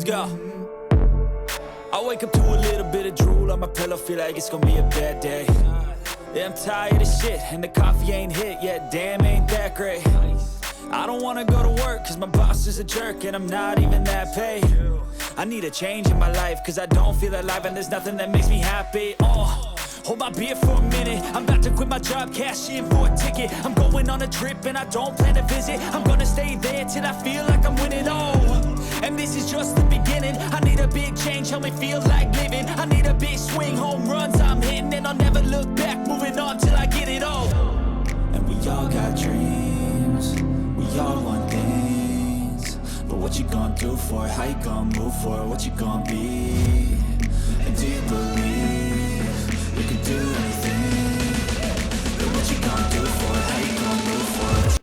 go. I wake up to a little bit of drool on my pillow, feel like it's gonna be a bad day. Yeah, I'm tired of shit, and the coffee ain't hit yet, damn, ain't that great. I don't wanna go to work, cause my boss is a jerk, and I'm not even that paid. I need a change in my life, cause I don't feel alive, and there's nothing that makes me happy. Hold my beer for a minute, I'm about to quit my job, cash in for a ticket. I'm going on a trip and I don't plan to visit. I'm gonna stay there till I feel like I'm winning, and this is just the beginning. I need a big change, help me feel like living. I need a big swing, home runs I'm hitting, and I'll never look back, moving on till I get it all. And we all got dreams, we all want things, but what you gonna do for it? How you gonna move for it? What you gonna be? And do you believe you can do anything? But what you gonna do for it? How you gonna move for it?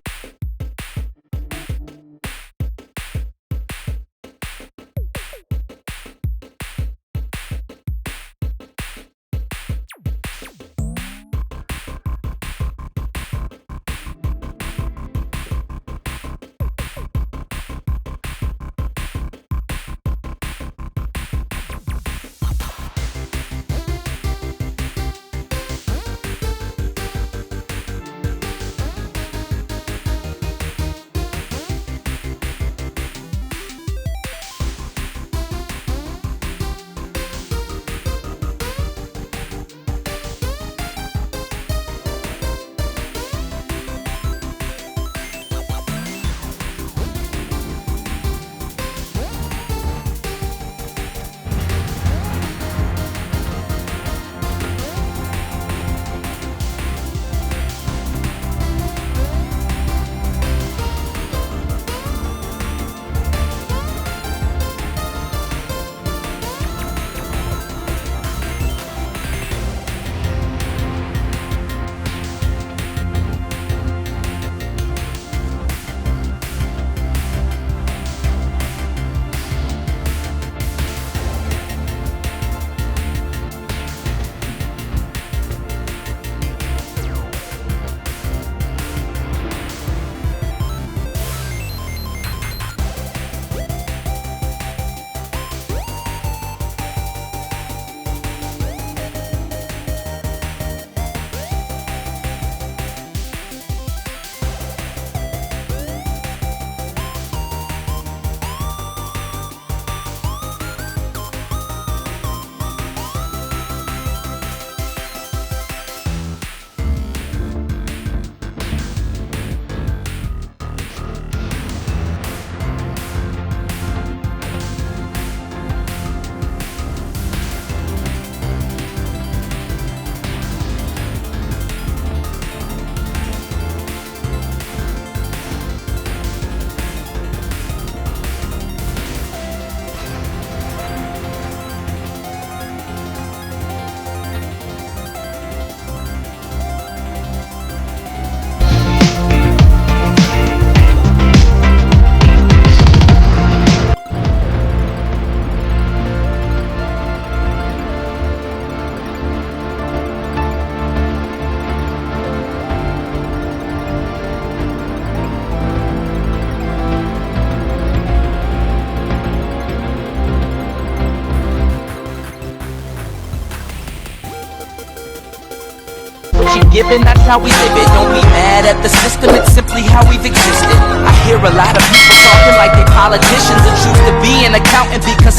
Given, that's how we live it. Don't be mad at the system, it's simply how we've existed. I hear a lot of people talking like they politicians and choose to be an accountant because